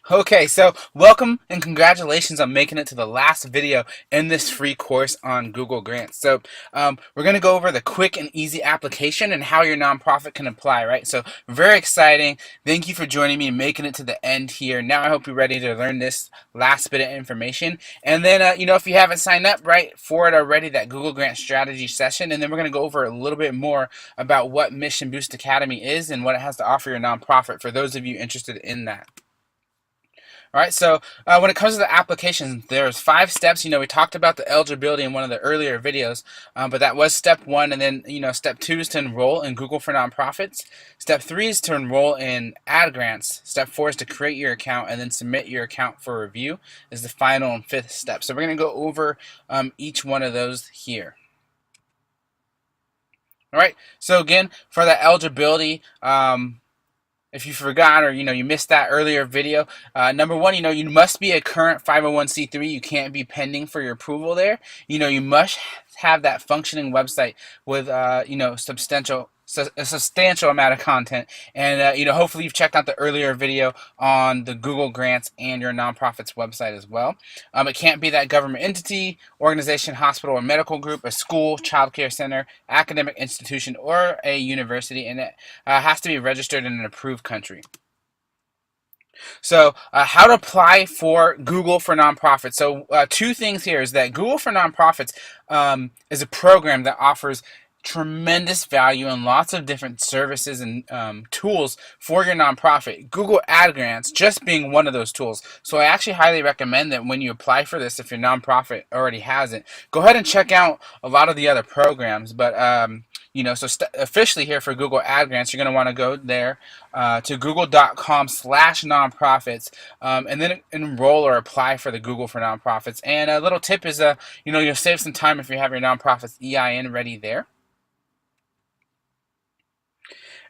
Okay, so welcome and congratulations on making it to the last video in this free course on Google Grants. We're going to go over the quick and easy application and how your nonprofit can apply, right? So very exciting. Thank you for joining me and making it to the end here. Now I hope you're ready to learn this last bit of information. And then, if you haven't signed up, right, for it already, that Google Grant strategy session. And then we're going to go over a little bit more about what Mission Boost Academy is and what it has to offer your nonprofit for those of you interested in that. All right, so when it comes to the application, there's 5 steps. We talked about the eligibility in one of the earlier videos, but that was step 1. And then, step 2 is to enroll in Google for Nonprofits. Step 3 is to enroll in ad grants. Step 4 is to create your account and then submit your account for review is the final and 5th step. So we're going to go over each one of those here. All right, so again, for that eligibility, if you forgot or you missed that earlier video, number one, you must be a current 501c3. You can't be pending for your approval there. You must have that functioning website with a substantial amount of content. And hopefully you've checked out the earlier video on the Google Grants and your nonprofit's website as well. It can't be that government entity, organization, hospital, or medical group, a school, child care center, academic institution, or a university, and it has to be registered in an approved country. So how to apply for Google for Nonprofits. So 2 things here is that Google for Nonprofits is a program that offers tremendous value and lots of different services and tools for your nonprofit. Google Ad Grants just being one of those tools. So I actually highly recommend that when you apply for this, if your nonprofit already has it, go ahead and check out a lot of the other programs. But officially here for Google Ad Grants, you're going to want to go there to google.com/nonprofits and then enroll or apply for the Google for Nonprofits. And a little tip is, you'll save some time if you have your nonprofit's EIN ready there.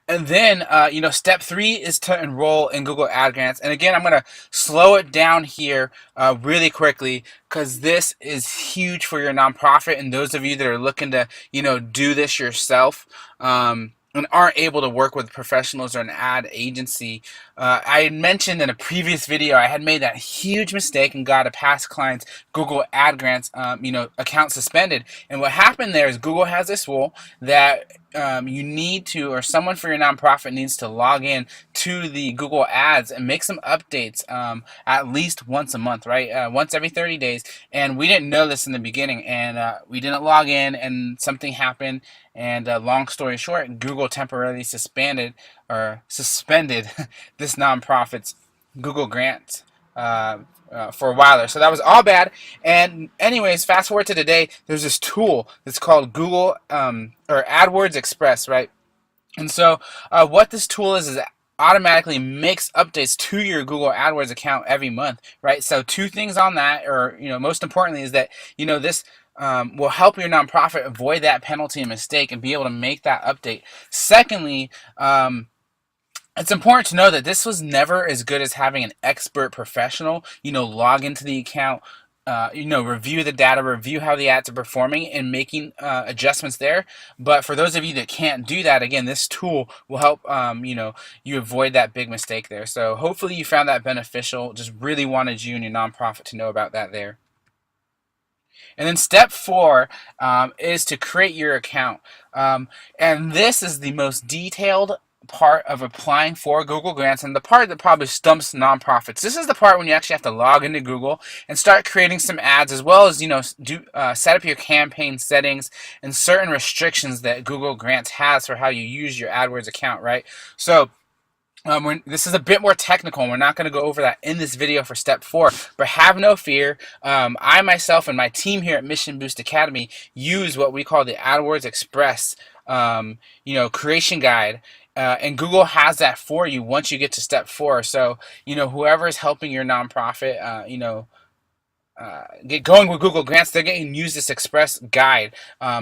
And then, step 3 is to enroll in Google Ad Grants. And again, I'm going to slow it down here really quickly because this is huge for your nonprofit and those of you that are looking to, do this yourself. And aren't able to work with professionals or an ad agency. I had mentioned in a previous video I had made that huge mistake and got a past client's Google Ad Grants account suspended. And what happened there is Google has this rule that you need to, or someone for your nonprofit needs to log in to the Google Ads and make some updates at least once a month, right? Once every 30 days. And we didn't know this in the beginning, and we didn't log in, and something happened. And long story short, Google temporarily suspended this nonprofit's Google Grant for a while there. So that was all bad. And anyways, fast forward to today, there's this tool that's called Google or AdWords Express, right? And so what this tool is it automatically makes updates to your Google AdWords account every month, right? So 2 things on that, or most importantly, is that this will help your nonprofit avoid that penalty and mistake and be able to make that update. Secondly, it's important to know that this was never as good as having an expert professional, log into the account, review the data, review how the ads are performing, and making adjustments there. But for those of you that can't do that, again, this tool will help, you avoid that big mistake there. So hopefully you found that beneficial. Just really wanted you and your nonprofit to know about that there. And then step 4 is to create your account. And this is the most detailed part of applying for Google Grants, and the part that probably stumps nonprofits. This is the part when you actually have to log into Google and start creating some ads, as well as set up your campaign settings and certain restrictions that Google Grants has for how you use your AdWords account, right? So this is a bit more technical, and we're not going to go over that in this video for step 4, but have no fear. I myself and my team here at Mission Boost Academy use what we call the AdWords Express creation guide. And Google has that for you once you get to step 4. So, whoever is helping your nonprofit, get going with Google Grants, they're going to use this Express guide.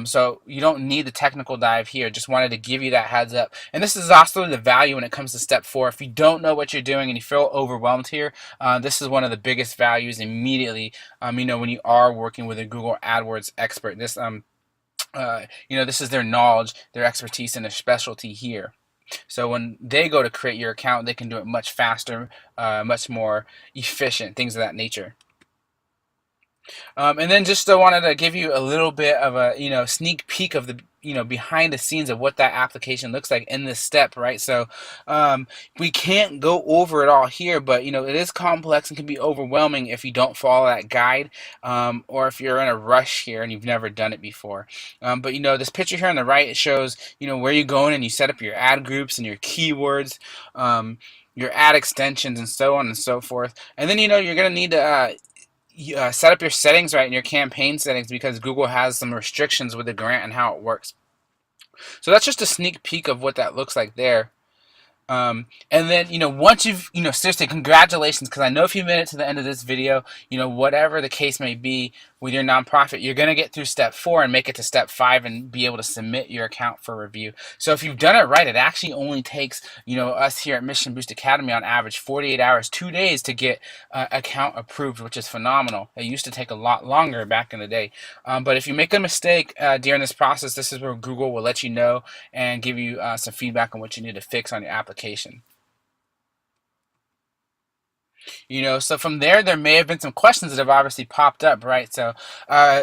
So you don't need the technical dive here. Just wanted to give you that heads up. And this is also the value when it comes to step 4. If you don't know what you're doing and you feel overwhelmed here, this is one of the biggest values immediately, when you are working with a Google AdWords expert. This, this is their knowledge, their expertise, and their specialty here. So when they go to create your account, they can do it much faster, much more efficient, things of that nature. And then just wanted to give you a little bit of a sneak peek of the behind the scenes of what that application looks like in this step, right? So um, we can't go over it all here, but it is complex and can be overwhelming if you don't follow that guide, or if you're in a rush here and you've never done it before. But this picture here on the right, it shows where you're going, and you set up your ad groups and your keywords. Your ad extensions and so on and so forth, and then you're going to need to set up your settings right in your campaign settings, because Google has some restrictions with the grant and how it works. So that's just a sneak peek of what that looks like there. And then, once you've, seriously, congratulations, because I know if you made it to the end of this video, whatever the case may be with your nonprofit, you're going to get through step 4 and make it to step 5 and be able to submit your account for review. So if you've done it right, it actually only takes, us here at Mission Boost Academy on average 48 hours, 2 days to get account approved, which is phenomenal. It used to take a lot longer back in the day. But if you make a mistake during this process, this is where Google will let you know and give you some feedback on what you need to fix on your application. So from there may have been some questions that have obviously popped up, right? So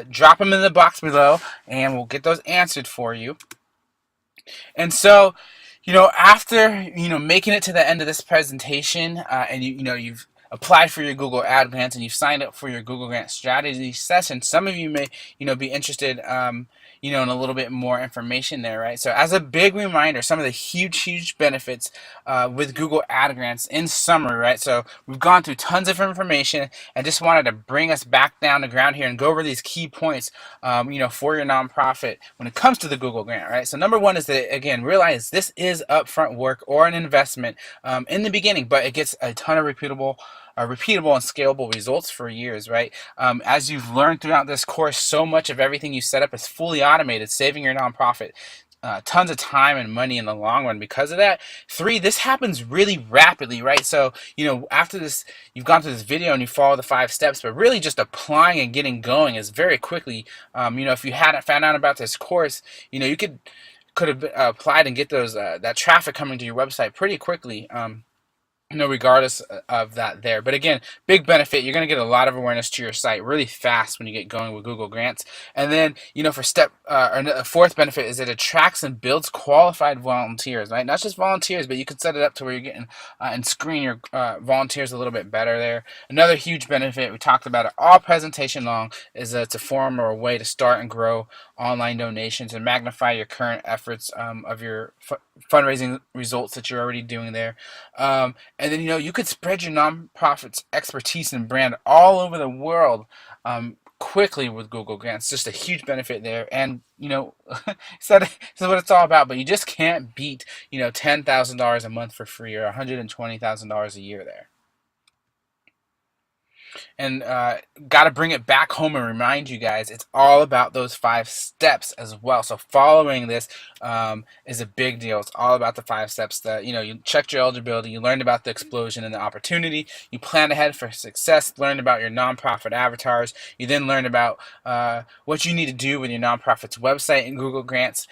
drop them in the box below, and we'll get those answered for you. And so, after making it to the end of this presentation, and you've applied for your Google Ad Grants and you've signed up for your Google Grant Strategy session, some of you may be interested in a little bit more information there, right? So as a big reminder, some of the huge benefits with Google Ad Grants in summary, right? So we've gone through tons of information and just wanted to bring us back down to ground here and go over these key points, for your nonprofit when it comes to the Google Grant, right? So number one is that, again, realize this is upfront work or an investment in the beginning, but it gets a ton of repeatable and scalable results for years, right? As you've learned throughout this course, so much of everything you set up is fully automated, saving your nonprofit tons of time and money in the long run because of that. 3, this happens really rapidly, right? So, after this, you've gone through this video and you follow the 5 steps, but really just applying and getting going is very quickly. If you hadn't found out about this course, you could have applied and get those that traffic coming to your website pretty quickly. Regardless of that there. But again, big benefit, you're going to get a lot of awareness to your site really fast when you get going with Google Grants. And then, for step, or a 4th benefit is it attracts and builds qualified volunteers, right? Not just volunteers, but you can set it up to where you're getting and screen your volunteers a little bit better there. Another huge benefit, we talked about it all presentation long, is it's a form or a way to start and grow online donations and magnify your current efforts of your fundraising results that you're already doing there. And then, you could spread your nonprofit's expertise and brand all over the world quickly with Google Grants. Just a huge benefit there. And, so that's what it's all about. But you just can't beat, $10,000 a month for free or $120,000 a year there. And got to bring it back home and remind you guys, it's all about those 5 steps as well. So following this is a big deal. It's all about the 5 steps that, you checked your eligibility, you learned about the explosion and the opportunity, you planned ahead for success, learned about your nonprofit avatars, you then learned about what you need to do with your nonprofit's website and Google Grants,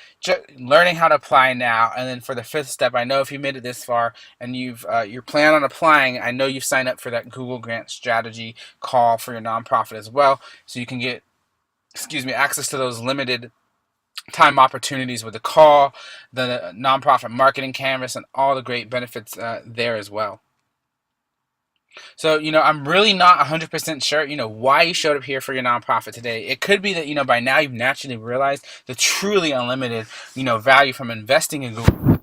learning how to apply now. And then for the 5th step, I know if you made it this far and you're planning on applying, I know you've signed up for that Google Grant Strategy call for your nonprofit as well, so you can get access to those limited time opportunities with the call, the nonprofit marketing canvas, and all the great benefits there as well. So, I'm really not 100% sure, why you showed up here for your nonprofit today. It could be that, by now you've naturally realized the truly unlimited, value from investing in Google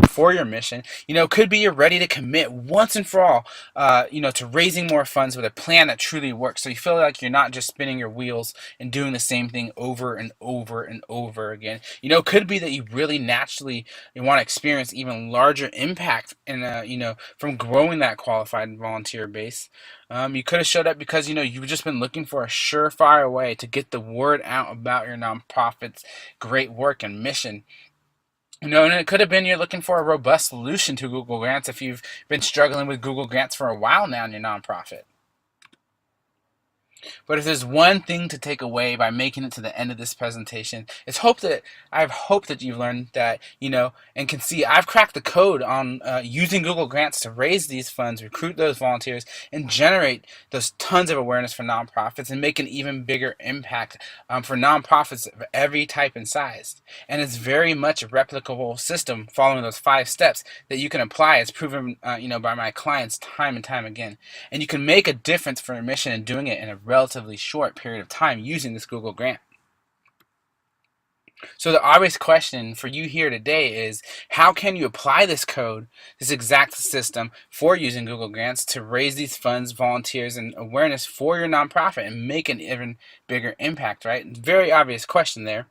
for your mission. Could be you're ready to commit once and for all, to raising more funds with a plan that truly works. So you feel like you're not just spinning your wheels and doing the same thing over and over and over again. Could be that you really naturally want to experience even larger impact and, from growing that qualified volunteer base. You could have showed up because, you've just been looking for a surefire way to get the word out about your nonprofit's great work and mission. And it could have been you're looking for a robust solution to Google Grants if you've been struggling with Google Grants for a while now in your nonprofit. But if there's one thing to take away by making it to the end of this presentation, it's hope that I've hoped that you've learned that, and can see I've cracked the code on using Google Grants to raise these funds, recruit those volunteers, and generate those tons of awareness for nonprofits and make an even bigger impact for nonprofits of every type and size. And it's very much a replicable system following those 5 steps that you can apply, as proven, by my clients time and time again. And you can make a difference for your mission in doing it in a relatively short period of time using this Google Grant. So the obvious question for you here today is, how can you apply this code, this exact system for using Google Grants to raise these funds, volunteers, and awareness for your nonprofit and make an even bigger impact, right? Very obvious question there.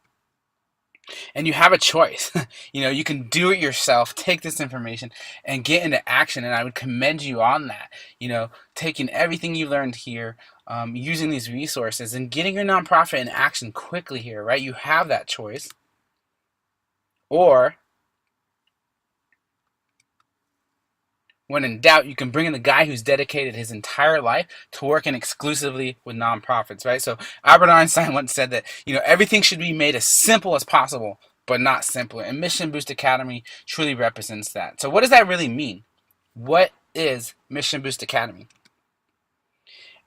And you have a choice. You can do it yourself, take this information and get into action. And I would commend you on that, taking everything you learned here, using these resources and getting your nonprofit in action quickly here, right? You have that choice. Or when in doubt, you can bring in the guy who's dedicated his entire life to working exclusively with nonprofits, right? So Albert Einstein once said that, everything should be made as simple as possible, but not simpler. And Mission Boost Academy truly represents that. So what does that really mean? What is Mission Boost Academy?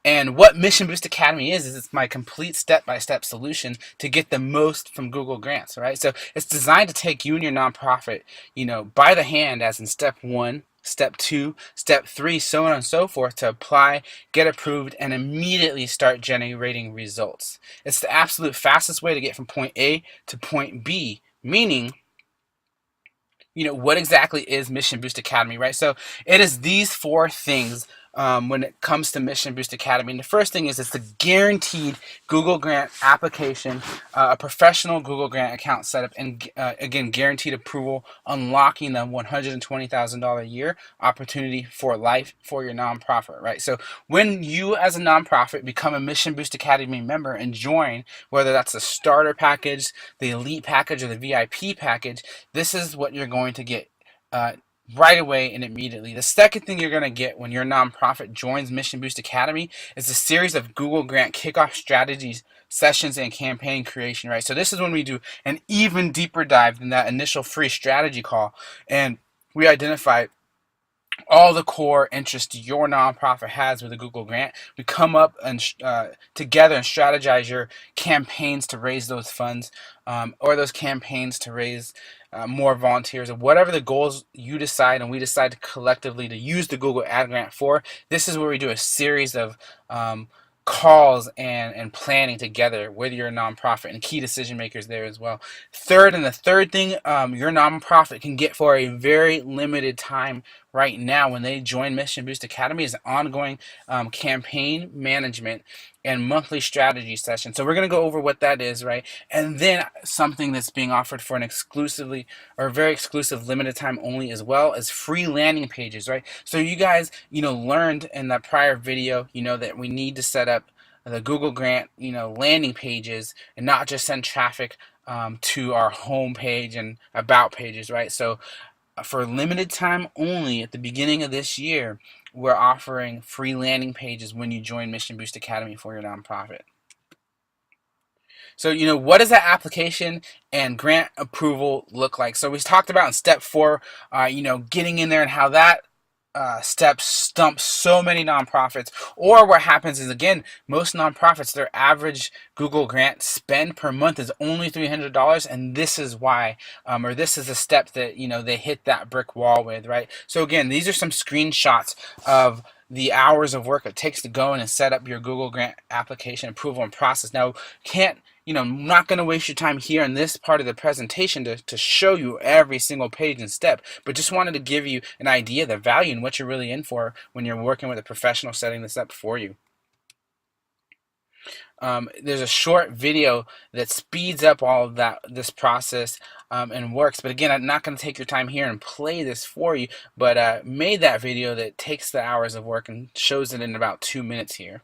And what Mission Boost Academy is it's my complete step-by-step solution to get the most from Google Grants, right? So it's designed to take you and your nonprofit, by the hand, as in step 1, step 2, step 3, so on and so forth, to apply, get approved, and immediately start generating results. It's the absolute fastest way to get from point A to point B, meaning, what exactly is Mission Boost Academy, right? So it is these 4 things when it comes to Mission Boost Academy. And the first thing is it's the guaranteed Google Grant application, a professional Google Grant account setup, and again, guaranteed approval, unlocking the $120,000 a year opportunity for life for your nonprofit, right? So when you as a nonprofit become a Mission Boost Academy member and join, whether that's the starter package, the elite package, or the VIP package, this is what you're going to get right away and immediately. The second thing you're going to get when your nonprofit joins Mission Boost Academy is a series of Google Grant kickoff strategies, sessions, and campaign creation, right? So this is when we do an even deeper dive than that initial free strategy call, and we identify all the core interests your nonprofit has with a Google Grant. We come up and together and strategize your campaigns to raise those funds, or those campaigns to raise more volunteers, or whatever the goals you decide and we decide collectively to use the Google Ad Grant for. This is where we do a series of calls and planning together with your nonprofit and key decision makers there as well. The third thing your nonprofit can get for a very limited time right now when they join Mission Boost Academy is ongoing campaign management and monthly strategy session. So we're going to go over what that is, right? And then something that's being offered for an exclusively or very exclusive limited time only, as well as free landing pages, right? So you guys, learned in that prior video, that we need to set up the Google Grant, landing pages and not just send traffic to our home page and about pages, right? So for limited time only at the beginning of this year, we're offering free landing pages when you join Mission Boost Academy for your nonprofit. So, what does that application and grant approval look like? So we talked about in step 4, getting in there and how that step stumps so many nonprofits. Or what happens is, again, most nonprofits, their average Google Grant spend per month is only $300, and this is why, or this is a step that they hit that brick wall with, right? So again, these are some screenshots of the hours of work it takes to go in and set up your Google Grant application approval and process. Now, I'm not going to waste your time here in this part of the presentation to show you every single page and step, but just wanted to give you an idea of the value and what you're really in for when you're working with a professional setting this up for you. There's a short video that speeds up all of this process and works. But again, I'm not going to take your time here and play this for you, but made that video that takes the hours of work and shows it in about 2 minutes here.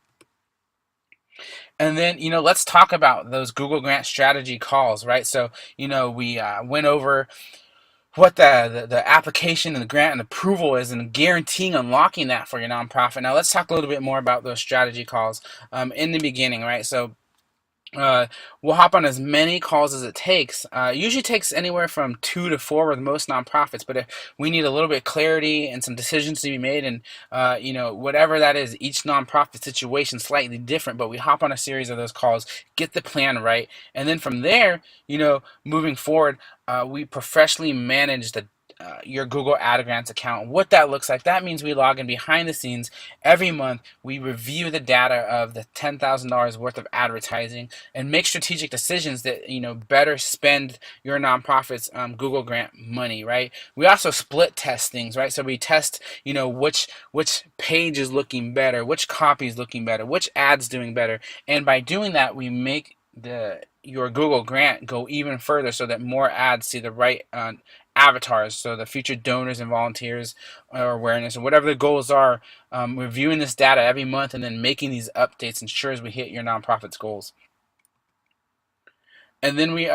And then, let's talk about those Google Grant strategy calls, right? So, we went over what the application and the grant and approval is, and guaranteeing unlocking that for your nonprofit. Now let's talk a little bit more about those strategy calls in the beginning, right? So uh, we'll hop on as many calls as it takes. Usually takes anywhere from 2 to 4 with most nonprofits, but if we need a little bit of clarity and some decisions to be made, and whatever that is, each nonprofit situation is slightly different. But we hop on a series of those calls, get the plan right, and then from there, moving forward, we professionally manage the your Google Ad Grants account. What that looks like, that means we log in behind the scenes every month. We review the data of the $10,000 worth of advertising and make strategic decisions that better spend your nonprofit's Google Grant money. Right. We also split test things. Right. So we test which page is looking better, which copy is looking better, which ads doing better, and by doing that, we make your Google Grant go even further so that more ads see the right avatars, so the future donors and volunteers or awareness or whatever the goals are. Reviewing this data every month and then making these updates ensures we hit your nonprofit's goals. And then we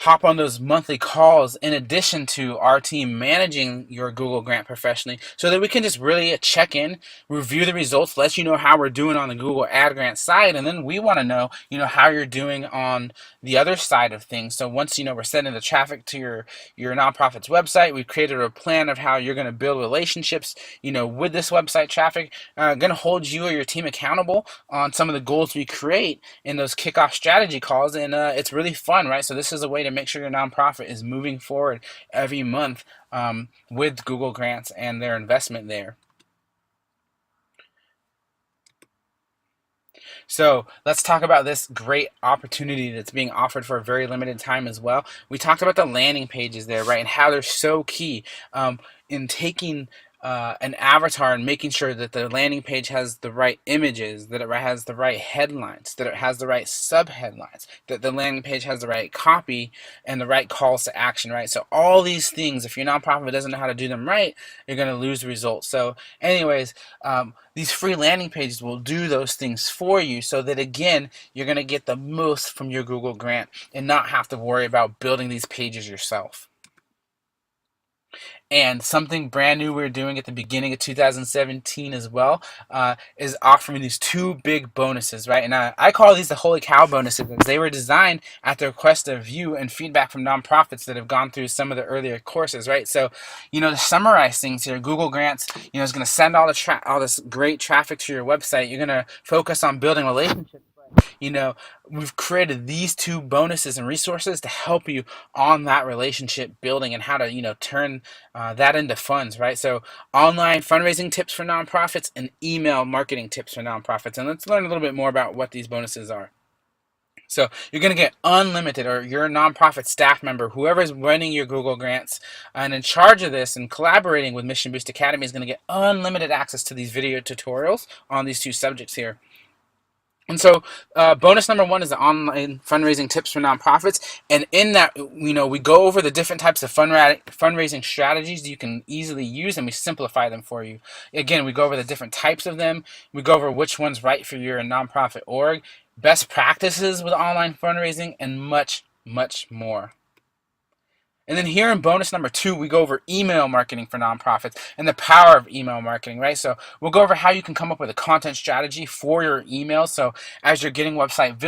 hop on those monthly calls in addition to our team managing your Google Grant professionally, so that we can just really check in, review the results, let you know how we're doing on the Google Ad Grant side, and then we want to know how you're doing on the other side of things. So once we're sending the traffic to your nonprofit's website, we've created a plan of how you're going to build relationships with this website traffic. Going to hold you or your team accountable on some of the goals we create in those kickoff strategy calls, and it's really fun, right? So this is a way to make sure your nonprofit is moving forward every month with Google Grants and their investment there. So let's talk about this great opportunity that's being offered for a very limited time as well. We talked about the landing pages there, right, and how they're so key in taking an avatar and making sure that the landing page has the right images, that it has the right headlines, that it has the right subheadlines, that the landing page has the right copy and the right calls to action, right? So all these things, if your nonprofit doesn't know how to do them right, you're going to lose results. So anyways, these free landing pages will do those things for you, so that again, you're going to get the most from your Google Grant and not have to worry about building these pages yourself. And something brand new we're doing at the beginning of 2017 as well is offering these two big bonuses, right? And I call these the holy cow bonuses, because they were designed at the request of you and feedback from nonprofits that have gone through some of the earlier courses, right? So, to summarize things here, Google Grants, is going to send all this great traffic to your website. You're going to focus on building relationships. We've created these two bonuses and resources to help you on that relationship building and how to, turn that into funds, right? So online fundraising tips for nonprofits and email marketing tips for nonprofits. And let's learn a little bit more about what these bonuses are. So you're going to get unlimited, or your nonprofit staff member, whoever's running your Google Grants and in charge of this and collaborating with Mission Boost Academy, is going to get unlimited access to these video tutorials on these two subjects here. And so, bonus number one is the online fundraising tips for nonprofits. And in that, we go over the different types of fundraising strategies you can easily use, and we simplify them for you. Again, we go over the different types of them. We go over which one's right for your nonprofit org, best practices with online fundraising, and much, much more. And then here in bonus number 2, we go over email marketing for nonprofits and the power of email marketing, right? So we'll go over how you can come up with a content strategy for your emails. So as you're getting website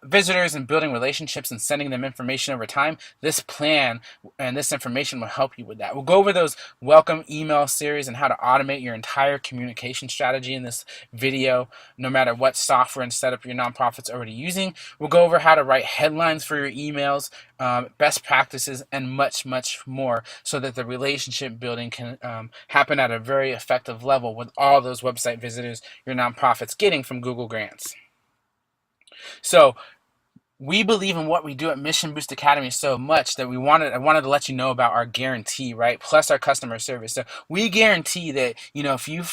visitors and building relationships and sending them information over time, this plan and this information will help you with that. We'll go over those welcome email series and how to automate your entire communication strategy in this video, no matter what software and setup your nonprofit's already using. We'll go over how to write headlines for your emails, best practices, and much, much more, so that the relationship building can happen at a very effective level with all those website visitors your nonprofit's getting from Google Grants. So we believe in what we do at Mission Boost Academy so much that I wanted to let you know about our guarantee, right? Plus our customer service. So we guarantee that, if you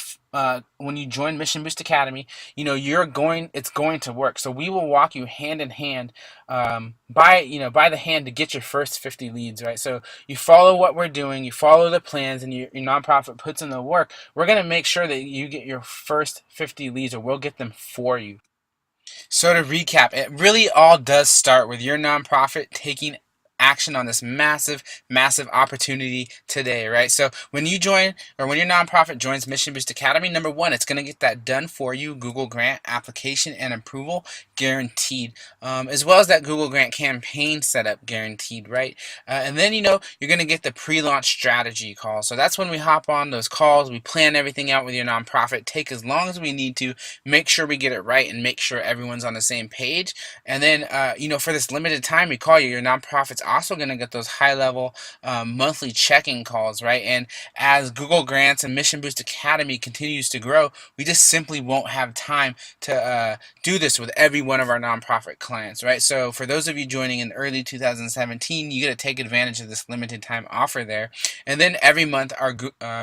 when you join Mission Boost Academy, it's going to work. So we will walk you hand in hand, by the hand, to get your first 50 leads, right? So you follow what we're doing, you follow the plans, and your nonprofit puts in the work. We're going to make sure that you get your first 50 leads, or we'll get them for you. So to recap, it really all does start with your nonprofit taking action on this massive opportunity today, right? So when you join, or when your nonprofit joins Mission Boost Academy, number one, it's going to get that done for you, Google Grant application and approval guaranteed, as well as that Google Grant campaign setup guaranteed, right? And then, you're going to get the pre-launch strategy call. So that's when we hop on those calls. We plan everything out with your nonprofit, take as long as we need to, make sure we get it right, and make sure everyone's on the same page. And then, for this limited time, we call you. Your nonprofit's also going to get those high-level monthly check-in calls, right? And as Google Grants and Mission Boost Academy continues to grow, we just simply won't have time to do this with every one of our nonprofit clients, right? So for those of you joining in early 2017, you get to take advantage of this limited time offer there. And then every month, our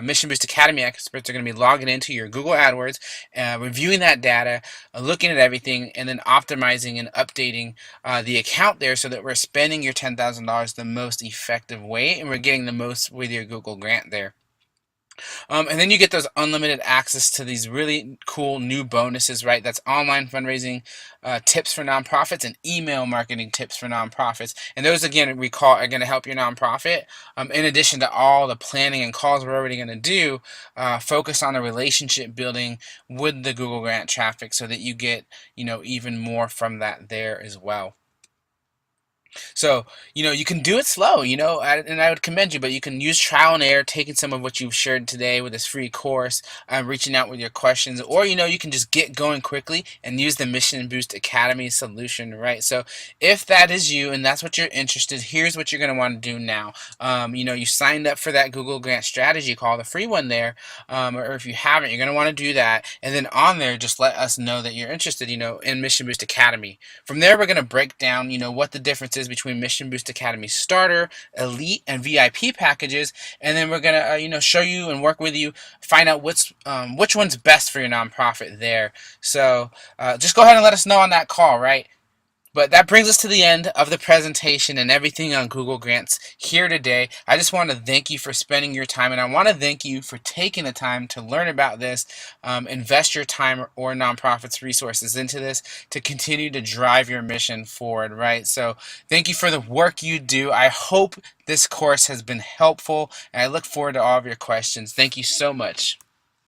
Mission Boost Academy experts are going to be logging into your Google AdWords, reviewing that data, looking at everything, and then optimizing and updating the account there so that we're spending your $10,000 the most effective way, and we're getting the most with your Google Grant there. And then you get those unlimited access to these really cool new bonuses, right? That's online fundraising tips for nonprofits and email marketing tips for nonprofits. And those, again, we call are going to help your nonprofit. In addition to all the planning and calls we're already going to do, focus on the relationship building with the Google Grant traffic so that you get, even more from that there as well. So, you can do it slow, and I would commend you, but you can use trial and error, taking some of what you've shared today with this free course, reaching out with your questions, or, you can just get going quickly and use the Mission Boost Academy solution, right? So if that is you and that's what you're interested, here's what you're going to want to do now. You signed up for that Google Grant strategy call, the free one there, or if you haven't, you're going to want to do that. And then on there, just let us know that you're interested, in Mission Boost Academy. From there, we're going to break down, what the difference is between Mission Boost Academy Starter, Elite, and VIP packages, and then we're gonna show you and work with you, find out which one's best for your nonprofit there. So just go ahead and let us know on that call, right? But that brings us to the end of the presentation and everything on Google Grants here today. I just want to thank you for spending your time, and I want to thank you for taking the time to learn about this, invest your time or nonprofits resources into this to continue to drive your mission forward, right? So thank you for the work you do. I hope this course has been helpful, and I look forward to all of your questions. Thank you so much.